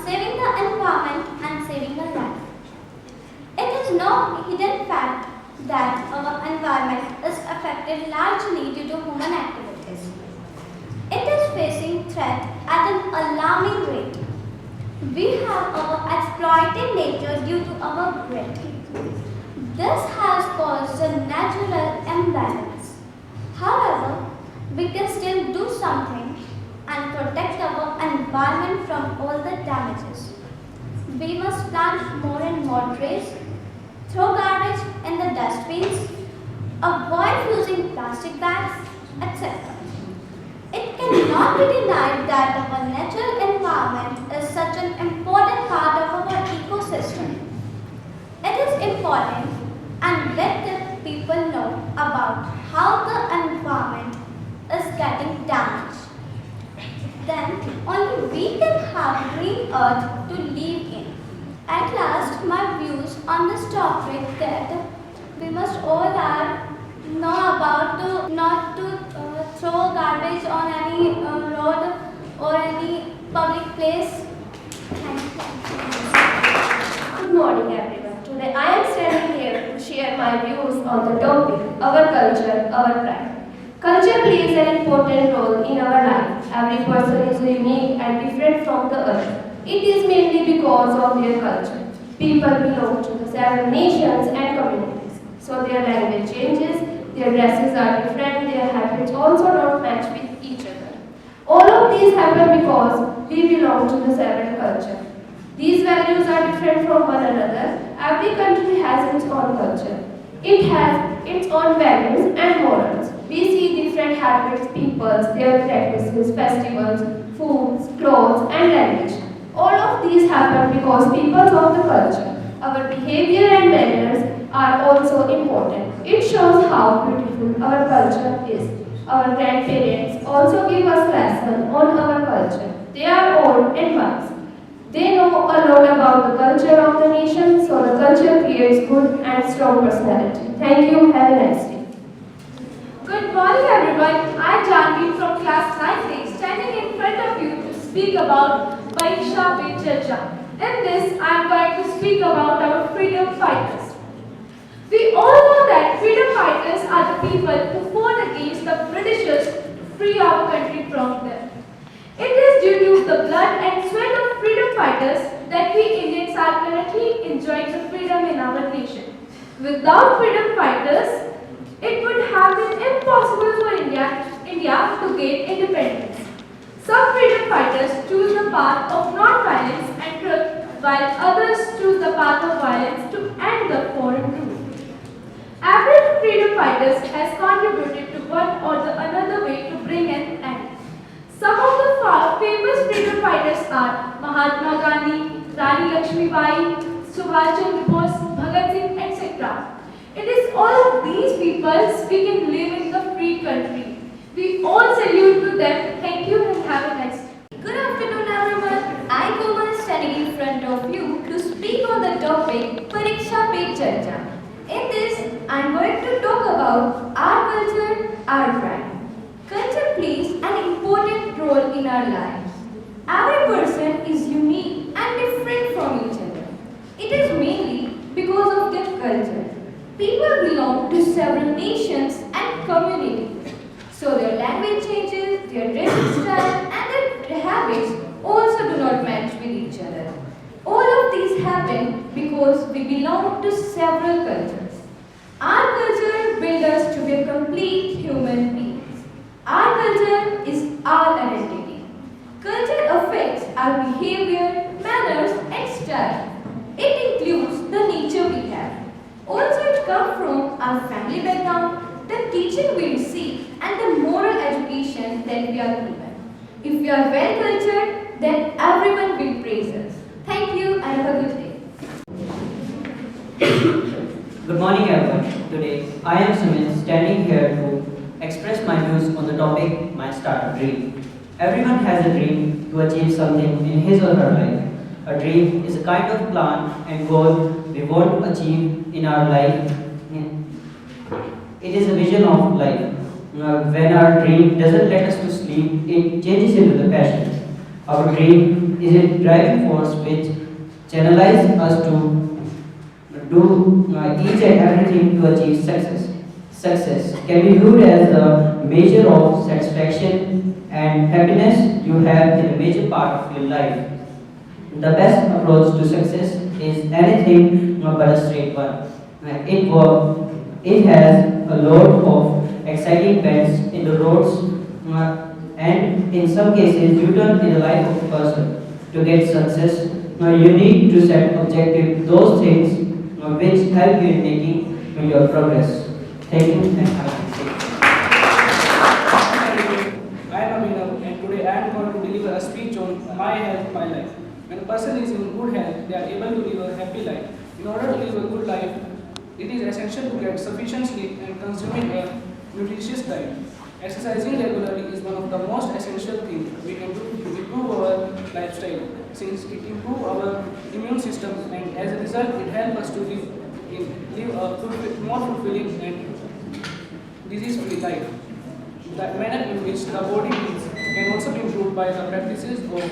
saving the environment and saving a life. It is no hidden fact that our environment is affected largely due to human activities. It is facing threat at an alarming rate. We have exploited nature due to our greed. This has caused a natural imbalance. However, we can still do something and protect our environment from all the damages. We must plant more and more trees, throw garbage in the dustbins, avoid using plastic bags, etc. It cannot be denied that our natural environment is such an important part of our ecosystem. It is important and let the people know about how the environment is getting damaged. Then only we can have green earth to live in. At last, my views on this topic that we must all are know about to not to throw garbage on any road or any public place. Thank you. Good morning, everyone. Today I am standing here to share my views on the topic our culture, our pride. Culture plays an important role in our life. Every person is unique and different from the other. It is mainly because of their culture. People belong to the several nations and communities. So their language changes, their dresses are different, their habits also don't match with each other. All of these happen because we belong to the several culture. These values are different from one another. Every country has its own culture. It has its own values and morals. We see different habits, peoples, their practices, festivals, foods, clothes, and language. All of these happen because peoples of the culture. Our behavior and manners are also important. It shows how beautiful our culture is. Our grandparents also give us lessons on our culture. They are old and wise. They know a lot about the culture of the nation, so the culture creates good and strong personality. Thank you. Have a nice day. Good morning, everyone. I am Janvi from class 9A, standing in front of you to speak about Pariksha Pe Charcha. In this, I am going to speak about our freedom fighters. We all know that freedom fighters are the people who fought against the Britishers to free our country from them. It is due to the blood and sweat of freedom fighters that we Indians are currently enjoying the freedom in our nation. Without freedom fighters, it would have been impossible for India to gain independence. Some freedom fighters choose the path of non-violence and truth, while others choose the path of violence to end the foreign rule. Every freedom fighter has contributed to one or the another way to bring an end. Some of the famous freedom fighters are Mahatma Gandhi, Rani Lakshmi Bai, Subhash Chandra Bose, Bhagat Singh, etc. It is all of these people we can live in the free country. We all salute to them. Thank you and have a nice day. Good afternoon, everyone. I am Komal standing in front of you to speak on the topic Pariksha Pe Charcha. In this, I am going to talk about our culture, our pride. Culture plays an important role in our lives. Every person is unique and different from each other. It is mainly because of their culture. People belong to several nations and communities. So their language changes, their dressing style and their habits also do not match with each other. All of these happen because we belong to several cultures. Our culture builds us to be a complete human beings. Our culture is our identity. Culture affects our behavior, manners and style. It includes the nature we have. Also it comes from our family background, the teaching we receive and the moral education that we are given. If we are well cultured, then everyone will praise us. Thank you and have a good day. Good morning everyone. Today I am Sumit standing here to express my views on the topic my startup dream. Everyone has a dream to achieve something in his or her life. A dream is a kind of plan and goal we want to achieve in our life. It is a vision of life. When our dream doesn't let us to sleep, it changes into the passion. Our dream is a driving force which channelizes us to do each and everything to achieve success. Success can be viewed as the measure of satisfaction and happiness you have in a major part of your life. The best approach to success is anything but a straight one. It has a lot of exciting bends in the roads and in some cases U-turn in the life of a person. To get success, you need to set objectives, those things which help you in making your progress. Thank you and have a nice day. I am Abhinav and today I am going to deliver a speech on my health, my life. When a person is in good health, they are able to live a happy life. In order to live a good life, it is essential to get sufficient sleep and consuming a nutritious diet. Exercising regularly is one of the most essential things we can do to improve our lifestyle, since it improves our immune system and as a result it helps us to live a more fulfilling and disease-free life. The manner in which the body breathes can also be improved by the practices of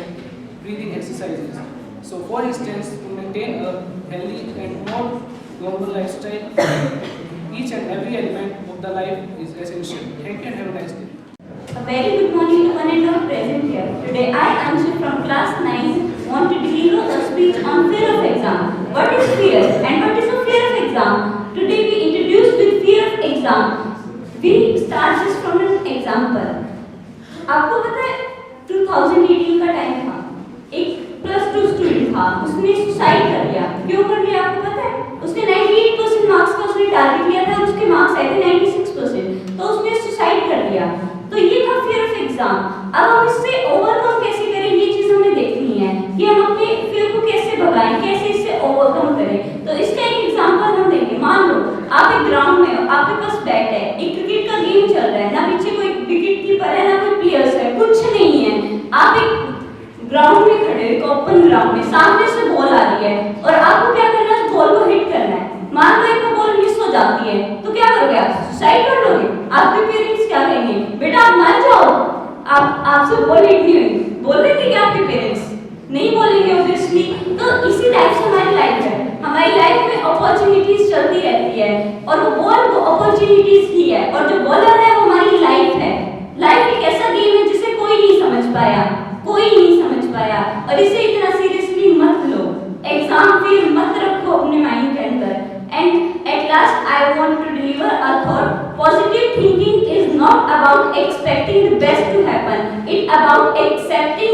breathing exercises. So for instance, to maintain a healthy and more normal lifestyle, each and every element of the life is essential. Thank you and have a nice day. A very good morning to one and all present here. Today I, Anshu from class 9, want to deliver a speech on fear of exam. What is fear and what is a fear of exam? Today we introduce with fear of exam. We start just from an example. आपको पता है 2018 का time था, एक +2 student था, उसने suicide कर लिया। क्यों कर लिया आपको पता है? उसने 98% मार्क्स का उसने टारगेट लिया था और उसके मार्क्स आए थे 96%, तो उसने सुसाइड कर लिया। तो ये था फियर ऑफ एग्जाम। अब हम इससे ओवरकम कैसे करें, ये चीज हमें देखनी है कि हम अपने फियर को कैसे भगाएं, कैसे इससे ओवरकम करें। तो इसका एक एग्जांपल हम देंगे। मान लो आप एक ग्राउंड में हो, आपके पास बैट है, एक क्रिकेट का गेम चल रहा है, ना पीछे कोई विकेट कीपर है ना कोई प्लेयर्स है, कुछ नहीं है। आप एक ग्राउंड में खड़े हो, एक ओपन ग्राउंड में, सामने से बॉल आ रही है और आपको क्या करना है, उस बॉल को हिट करना है। मान लो एक बॉल मिस हो जाती है तो क्या करोगे आप? सुसाइड कर लोगे। आपके पेरेंट्स क्या कहेंगे? बेटा आप मर जाओ, आपसे बॉल हिट नहीं हुई। बोल रहे थे कि आपके पेरेंट्स नहीं बोलेंगे ऑब्वियसली। तो इसी टाइप से हमारी लाइफ है। हमारी लाइफ में अपॉर्चुनिटीज चलती रहती है और वो बॉल वो अपॉर्चुनिटीज ही है और जो बॉलर है वो हमारी लाइफ है। लाइफ एक ऐसा गेम है जिसे कोई नहीं समझ पाया, कोई नहीं समझ पाया और इसे इतना सीरियसली मत लो। एग्जाम फिर मत रखो अपने माइंड के अंदर। And at last I want to deliver a thought. Positive thinking is not about expecting the best to happen. It's about accepting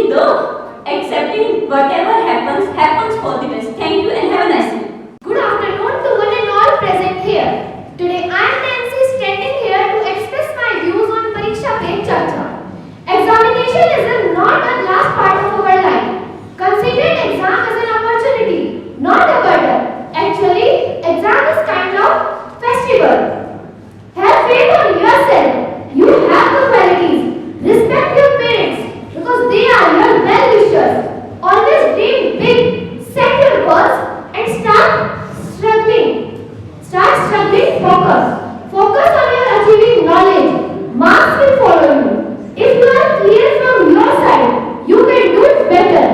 whatever happens for the best. Thank you and have a nice day. Good afternoon to one and all present here. Today I am Nancy standing here to express my views on Pariksha Pe Charcha. Examination is not a last part of our life. Consider exam as an opportunity, not a burden. Actually, exam is kind of festival. Have faith on yourself. You have the qualities. Respect your parents because they are your well-wishers. Always dream big, set your goals and start struggling. Focus. Focus on your achieving knowledge. Marks will follow you. If you are clear from your side, you can do it better.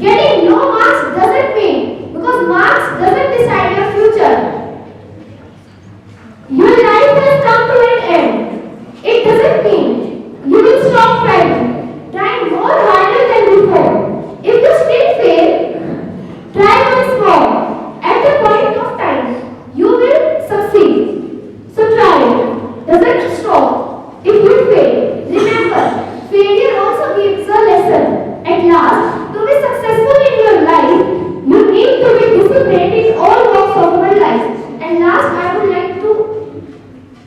Getting low marks doesn't mean because marks doesn't decide your future. Your life has come to an end. It doesn't mean you will stop trying. Try more harder than before. If you still fail, try once more. At the point of time, you will succeed. So try it. Doesn't stop. If you fail, remember, failure also gives a lesson. At last, to be successful in your life, you need to be disciplined in all walks of your life. And last, I would like to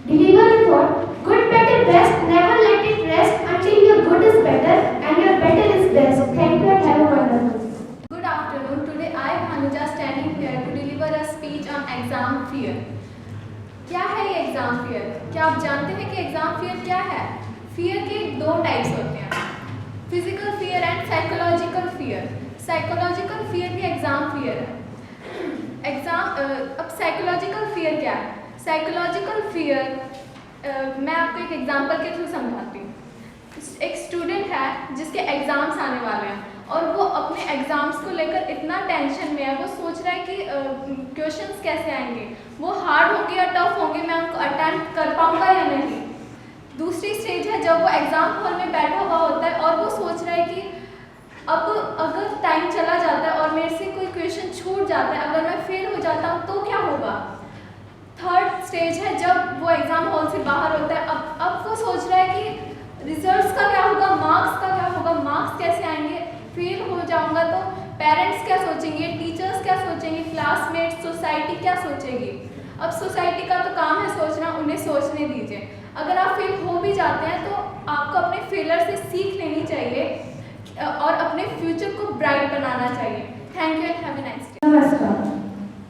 deliver a thought. Good, better, best. Never let it rest until your good is better and your better is best. Thank you and have a wonderful day. Good afternoon. Today I am Anuja standing here to deliver a speech on exam fear. क्या है ये exam fear? क्या आप जानते हैं कि exam fear क्या है? फियर के दो टाइप्स होते हैं, physical fear and psychological fear. Psychological fear भी एग्जाम फियर है। अब साइकोलॉजिकल फियर क्या है? साइकोलॉजिकल फियर मैं आपको एक एग्जांपल के थ्रू समझाती हूँ। एक स्टूडेंट है जिसके एग्जाम्स आने वाले हैं और वो अपने एग्ज़ाम्स को लेकर इतना टेंशन में है, वो सोच रहा है कि क्वेश्चंस कैसे आएंगे, वो हार्ड होंगे या टफ होंगे, मैं उनको अटेम्प्ट कर पाऊँगा या नहीं। दूसरी स्टेज है जब वो एग्ज़ाम हॉल में बैठा हुआ होता है और वो सोच रहा है कि अब अगर टाइम चला जाता है और मेरे से कोई क्वेश्चन छूट जाता है, अगर मैं फेल हो जाता हूँ तो क्या होगा। थर्ड स्टेज है जब वो एग्ज़ाम हॉल से बाहर होता है, अब वो सोच रहा है कि रिजल्ट्स का क्या होगा, मार्क्स का क्या होगा, मार्क्स कैसे आएंगे, फेल हो जाऊंगा तो पेरेंट्स क्या सोचेंगे, टीचर्स क्या सोचेंगे, क्लासमेट्स, सोसाइटी क्या सोचेगी। अब सोसाइटी का तो काम है सोचना, उन्हें सोचने दीजिए। अगर आप फेल हो भी जाते हैं तो आपको अपने फेलर से सीख लेनी चाहिए और अपने फ्यूचर को ब्राइट बनाना चाहिए। Thank you and have a nice day. नमस्कार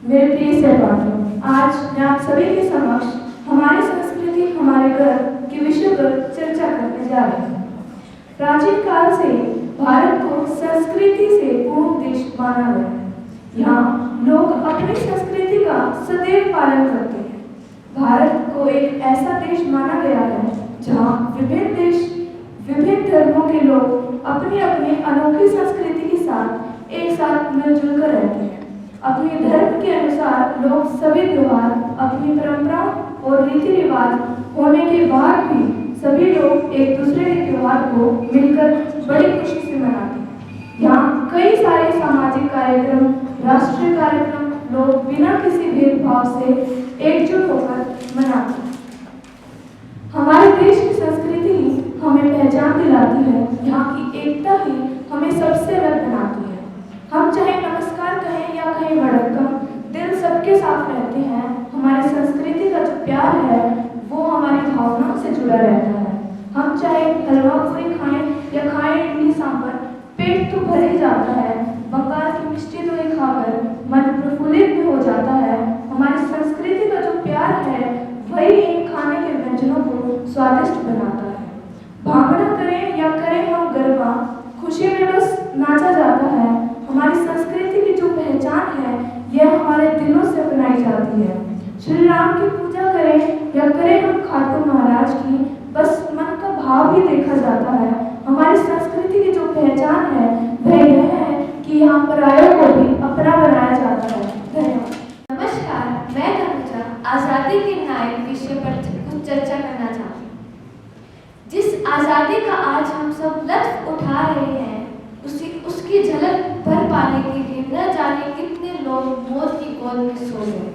मेरे प्रिय सहपाठियों, आज मैं आप सभी के समक्ष हमारी संस्कृति हमारे गर्व के विषय पर चर्चा करने जा रही हूँ। प्राचीन काल से भारत को संस्कृति से पूर्ण देश माना गया है। यहाँ लोग अपनी संस्कृति का सदैव पालन करते हैं। भारत को एक ऐसा देश माना गया है जहाँ विभिन्न धर्मों के लोग अपनी अपनी अनोखी संस्कृति के साथ एक साथ मिलजुल कर रहते हैं। अपने धर्म के अनुसार लोग सभी त्योहार, अपनी परंपरा और रीति रिवाज होने के बाद भी सभी लोग एक दूसरे के त्योहार को मिलकर बड़ी खुशी से मनाते हैं। यहाँ कई सारे सामाजिक कार्यक्रम, राष्ट्रीय कार्यक्रम लोग बिना किसी भेदभाव से एकजुट होकर मनाते हैं। हमारे देश की संस्कृति ही हमें पहचान दिलाती है, यहाँ की एकता ही हमें सबसे अलग बनाती है। हम चाहे नमस्कार कहें या कहें वड़क्कम, दिल सबके साथ रहते हैं। हमारी संस्कृति का जो प्यार है वो हमारी भावनाओं से जुड़ा रहता है। हम चाहे हलवा पूरी खाएं या खाएं इडली सांभर, पेट तो भर ही जाता है। बंगाल की मिष्टी दोई खाकर मन प्रफुल्लित भी हो जाता है। हमारी संस्कृति का जो प्यार है वही इन खाने के व्यंजनों को स्वादिष्ट बनाता है। भांगड़ा करें या करें हम गरबा, खुशी में बस नाचा जाता है। हमारी संस्कृति की जो पहचान है यह हमारे दिलों से अपनाई जाती है। श्री राम की पूजा करें या करें हम खाटू महाराज की, बस मन का भाव ही देखा जाता है। हमारी संस्कृति की जो पहचान है वह यह है कि यहाँ परायों को भी अपना बनाया जाता है। धन्यवाद। नमस्कार, मैं तनुजा आज़ादी के नायक विषय पर कुछ चर्चा करना चाहती हूँ। जिस आज़ादी का आज हम सब लुत्फ उठा रहे हैं उसकी झलक भर पाने के लिए न जाने कितने लोग मौत की गोद में सो गए।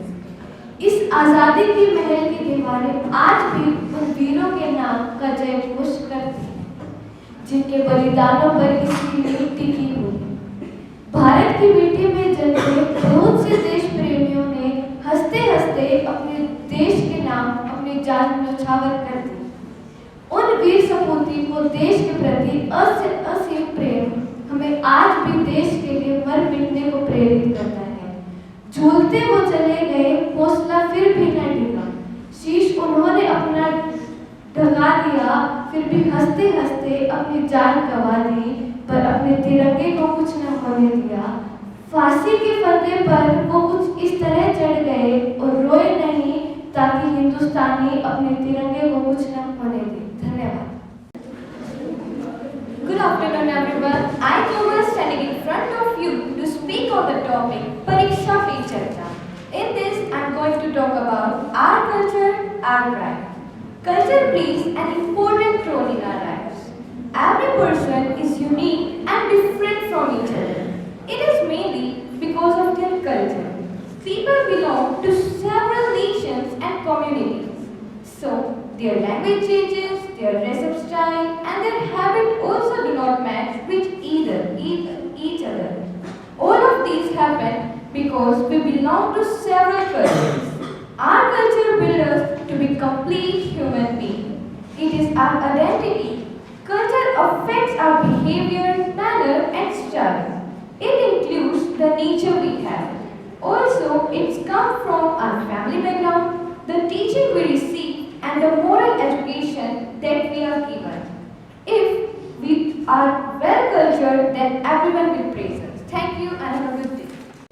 इस आज़ादी की महल की दीवारें आज भी उन वीरों के नाम का जय घोष करती हैं जिनके बलिदानों पर इसकी नींव टिकी हुई। भारत की मिट्टी में जन्मे बहुत से देश प्रेमियों ने हंसते हंसते अपने देश के नाम अपनी जान न्यौछावर कर दी। उन वीर सपूती को देश के प्रति असीम प्रेम हमें आज भी देश के लिए मर मिटने को प्रेरित करता है। झूलते वो चले गए, हौसला फिर भी न डिगा। शीश उन्होंने अपना ढका दिया, फिर भी हंसते हंसते अपनी जान गंवा दी, पर अपने तिरंगे को कुछ न होने दिया। फांसी के फंदे पर वो कुछ इस तरह चढ़ गए और रोए नहीं ताकि हिंदुस्तानी अपने तिरंगे को कुछ न होने दे। धन्यवाद। Good afternoon everyone. I am Komal standing in front of you to speak on the topic Pariksha Pe Charcha. In this I am going to talk about our culture, our pride. Culture plays an important role in our lives. Every person is unique and different from each other. It is mainly because of their culture. People belong to several nations and communities. So, their language changes, their dress-up style and their habit also do not match with each other. All of these happen because we belong to several cultures. Our culture builds us to be complete human beings. It is our identity. Culture affects our behavior, manner and style. It includes the nature we have. Also, it's come from our family background, the teaching we receive and the moral education that we are given. If we are well cultured, then everyone will praise us. Thank you and have a good day.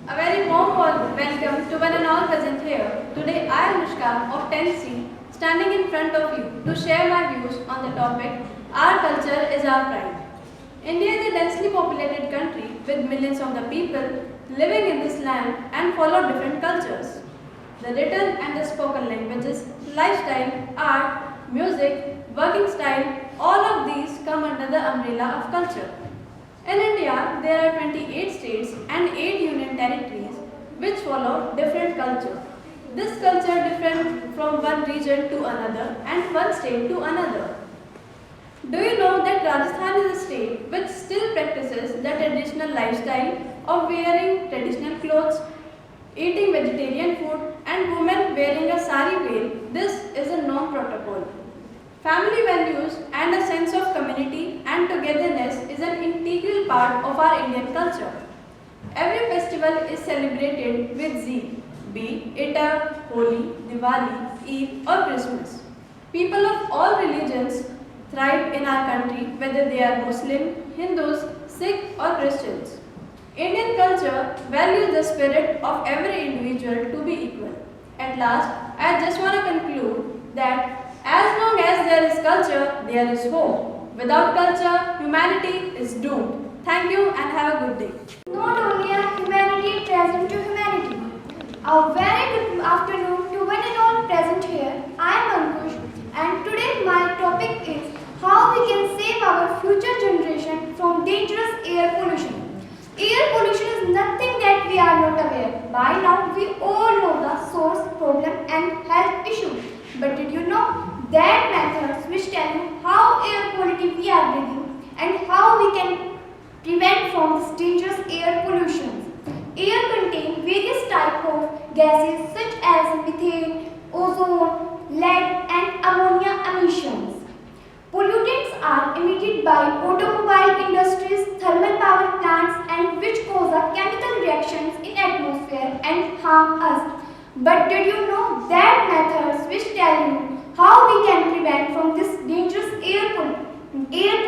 A very warm welcome to one and all present here. Today I, Anushka of 10th C, standing in front of you to share my views on the topic Our Culture is Our Pride. India is a densely populated country with millions of the people living in this land and follow different cultures. The written and the spoken languages, lifestyle, art, music, working style, all of these come under the umbrella of culture. In India, there are 28 states and 8 union territories which follow different culture. This culture differs from one region to another and one state to another. Do you know that Rajasthan is a state which still practices the traditional lifestyle of wearing traditional clothes, eating vegetarian food, and women wearing a sari veil? This is a non-protocol. Family values and a sense of community and togetherness is an integral part of our Indian culture. Every festival is celebrated with zeal, be it a Holi, Diwali, Eid or Christmas. People of all religions thrive in our country, whether they are Muslim, Hindus, Sikh or Christians. Indian culture values the spirit of every individual to be equal. At last, I just want to conclude that as long as there is culture, there is hope. Without culture, humanity is doomed. Thank you and have a good day. Not only are humanity present to humanity. A very good afternoon to one and all present here. I am Ankush and today my topic is how we can save our future generation from dangerous air pollution. Air pollution is nothing that we are not aware. By now we all know the source, problem and health issue. But did you know that methods which tell you how air quality we are breathing and how we can prevent from this dangerous air pollution? Air contains various types of gases such as methane, ozone, lead and ammonia emissions. Pollutants are emitted by automobile industries, thermal power plants and which cause a chemical reactions in atmosphere and harm us. But did you know that methods which tell you how we can prevent from this dangerous air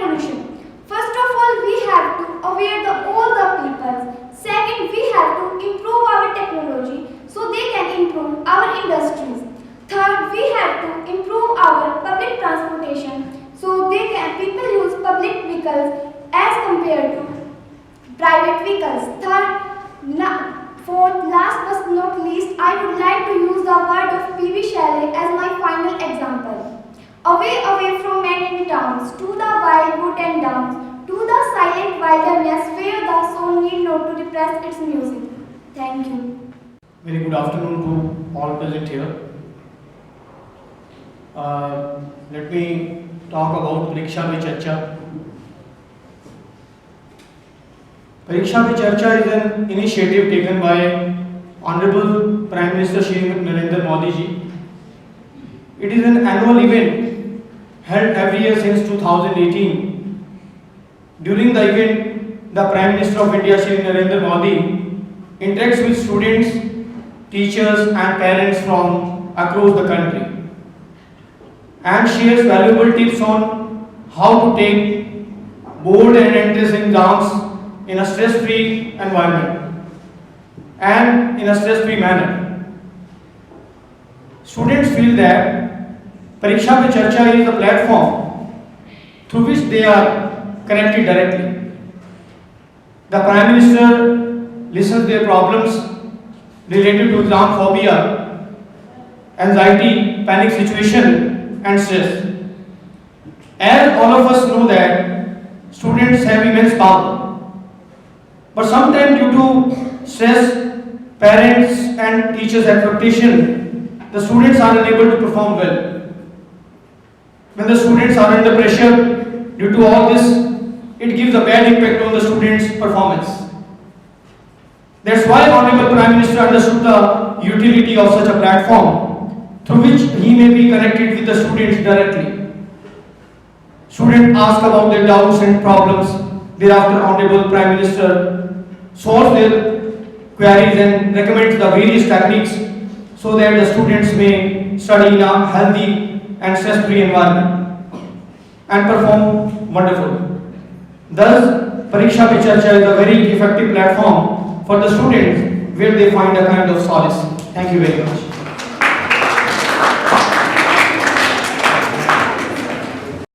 pollution? First of all, we have to aware all the people. Second, we have to improve our technology so they can improve our industries. Third, we have to improve our public transportation so people use public vehicles as compared to private vehicles. Fourth, last but not least, I would like to use the word of P.V. Shelley as my final example. Away from men and towns, to the wild wood and downs, to the silent wilderness where the soul need not to repress its music. Thank you. Very good afternoon to all present here. Let me talk about Pariksha Pe Charcha. Pariksha Pe Charcha is an initiative taken by Honorable Prime Minister Shri Narendra Modi ji. It is an annual event held every year since 2018. During the event, the Prime Minister of India Shri Narendra Modi interacts with students, teachers and parents from across the country and shares valuable tips on how to take board and entrance exams in a stress-free environment and in a stress-free manner. Students feel that Pariksha Pe Charcha is a platform through which they are connected directly. The Prime Minister listens their problems related to exam phobia, anxiety, panic situation and stress. As all of us know that students have immense power. But sometimes due to stress, parents and teachers' expectation, the students are unable to perform well. When the students are under pressure due to all this, it gives a bad impact on the students' performance. That's why Honorable Prime Minister understood the utility of such a platform through which he may be connected with the students directly. Students ask about their doubts and problems. Thereafter, Honorable Prime Minister solves their queries and recommends the various techniques so that the students may study in a healthy and stress-free environment and perform wonderful. Thus, Pariksha Pe Charcha is a very effective platform for the students where they find a kind of solace. Thank you very much.